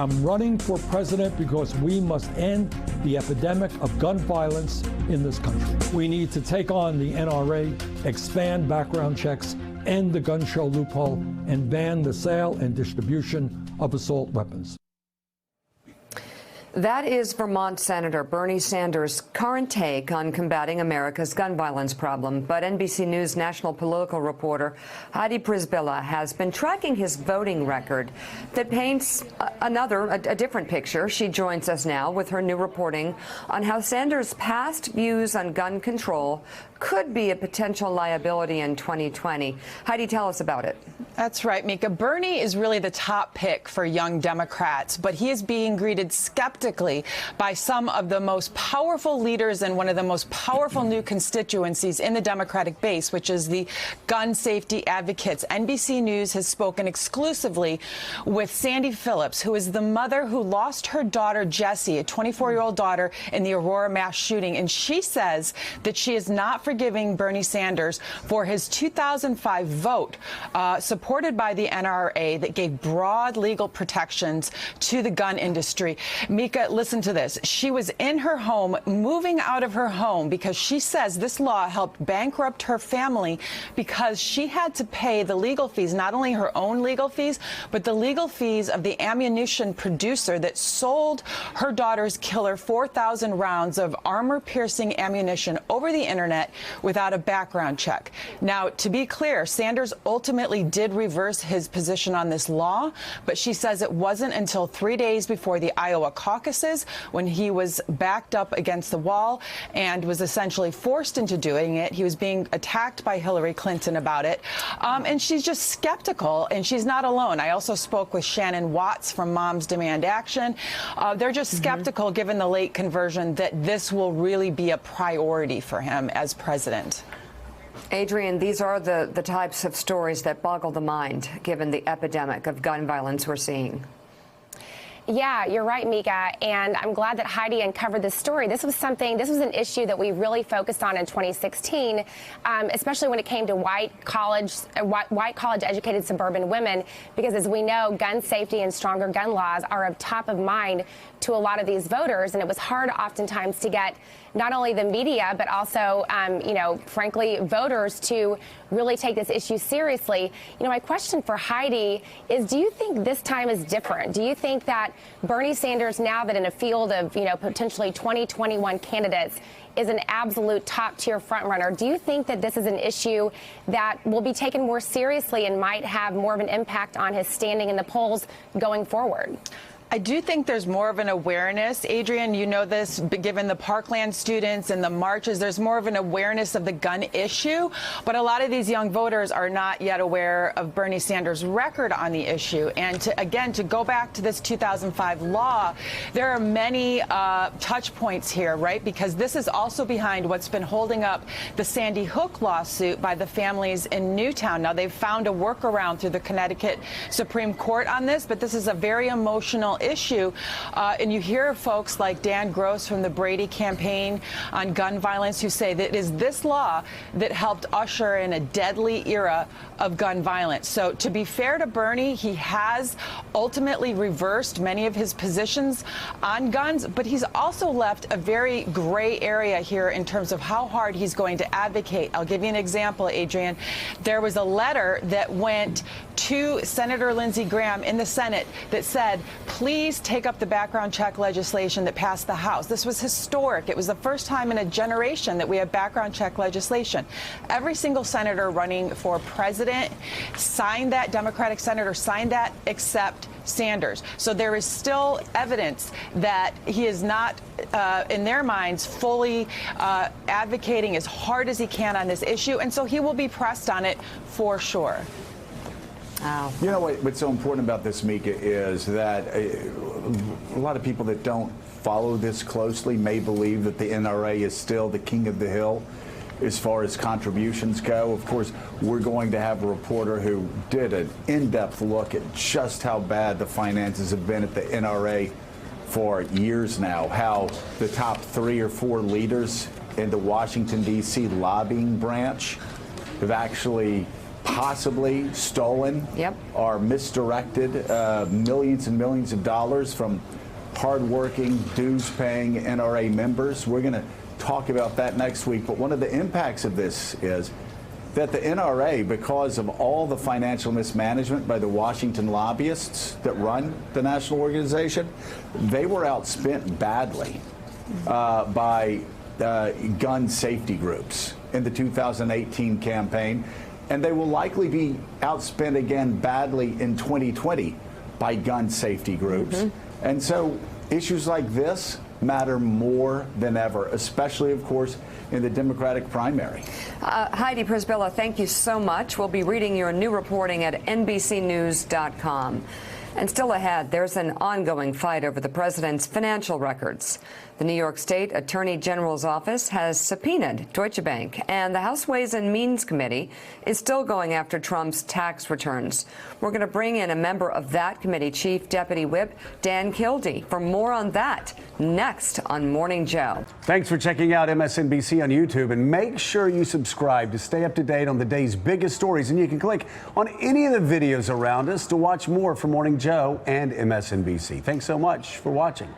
I'm running for president because we must end the epidemic of gun violence in this country. We need to take on the NRA, expand background checks, end the gun show loophole, and ban the sale and distribution of assault weapons. That is Vermont Senator Bernie Sanders' current take on combating America's gun violence problem. But NBC News national political reporter Heidi Przybyla has been tracking his voting record that paints a different picture. She joins us now with her new reporting on how Sanders' past views on gun control could be a potential liability in 2020. Heidi, tell us about it. That's right, Mika. Bernie is really the top pick for young Democrats, but he is being greeted skeptically by some of the most powerful leaders in one of the most powerful new constituencies in the Democratic base, which is the gun safety advocates. NBC News has spoken exclusively with Sandy Phillips, who is the mother who lost her daughter, Jessie, a 24-year-old daughter, in the Aurora mass shooting. And she says that she is not forgiving Bernie Sanders for his 2005 vote supported by the NRA that gave broad legal protections to the gun industry. Mika, listen to this. She was in her home, moving out of her home, because she says this law helped bankrupt her family because she had to pay the legal fees, not only her own legal fees, but the legal fees of the ammunition producer that sold her daughter's killer 4,000 rounds of armor-piercing ammunition over the internet without a background check. Now, to be clear, Sanders ultimately did reverse his position on this law, but she says it wasn't until 3 days before the Iowa caucuses when he was backed up against the wall and was essentially forced into doing it. He was being attacked by Hillary Clinton about it. And she's just skeptical, and she's not alone. I also spoke with Shannon Watts from Moms Demand Action. They're just skeptical, given the late conversion, that this will really be a priority for him as president. Adrian, these are the types of stories that boggle the mind, given the epidemic of gun violence we're seeing. Yeah, you're right, Mika, and I'm glad that Heidi uncovered this story. This was an issue that we really focused on in 2016, especially when it came to white college-educated suburban women, because as we know, gun safety and stronger gun laws are of top of mind to a lot of these voters, and it was hard oftentimes to get not only the media, but also, frankly, voters to really take this issue seriously. My question for Heidi is, do you think this time is different? Do you think that Bernie Sanders, now that in a field of, potentially 2021 candidates, is an absolute top-tier frontrunner, do you think that this is an issue that will be taken more seriously and might have more of an impact on his standing in the polls going forward? I do think there's more of an awareness. Adrian, you know this, given the Parkland students and the marches, there's more of an awareness of the gun issue. But a lot of these young voters are not yet aware of Bernie Sanders' record on the issue. And to go back to this 2005 law, there are many touch points here, right? Because this is also behind what's been holding up the Sandy Hook lawsuit by the families in Newtown. Now, they've found a workaround through the Connecticut Supreme Court on this, but this is a very emotional issue. And you hear folks like Dan Gross from the Brady campaign on gun violence who say that it is this law that helped usher in a deadly era of gun violence. So to be fair to Bernie, he has ultimately reversed many of his positions on guns, but he's also left a very gray area here in terms of how hard he's going to advocate. I'll give you an example, Adrian. There was a letter that went to Senator Lindsey Graham in the Senate that said, please take up the background check legislation that passed the House. This was historic. It was the first time in a generation that we have background check legislation. Every single senator running for president signed that, Democratic senator signed that, except Sanders. So there is still evidence that he is not, in their minds, fully advocating as hard as he can on this issue. And so he will be pressed on it for sure. Wow. You know what's so important about this, Mika, is that a lot of people that don't follow this closely may believe that the NRA is still the king of the hill as far as contributions go. Of course, we're going to have a reporter who did an in-depth look at just how bad the finances have been at the NRA for years now, how the top 3 or 4 leaders in the Washington, D.C. lobbying branch have actually possibly stolen Yep. or misdirected millions and millions of dollars from hardworking, dues-paying NRA members. We're going to talk about that next week. But one of the impacts of this is that the NRA, because of all the financial mismanagement by the Washington lobbyists that run the national organization, they were outspent badly by gun safety groups in the 2018 campaign. And they will likely be outspent again badly in 2020 by gun safety groups. And so issues like this matter more than ever, especially, of course, in the Democratic primary. Heidi Przybyla, thank you so much. We'll be reading your new reporting at NBCnews.com. And still ahead, there's an ongoing fight over the president's financial records. The New York State Attorney General's office has subpoenaed Deutsche Bank, and the House Ways and Means Committee is still going after Trump's tax returns. We're going to bring in a member of that committee, Chief Deputy Whip Dan Kildee, for more on that next on Morning Joe. Thanks for checking out MSNBC on YouTube, and make sure you subscribe to stay up to date on the day's biggest stories. And you can click on any of the videos around us to watch more from Morning Joe and MSNBC. Thanks so much for watching.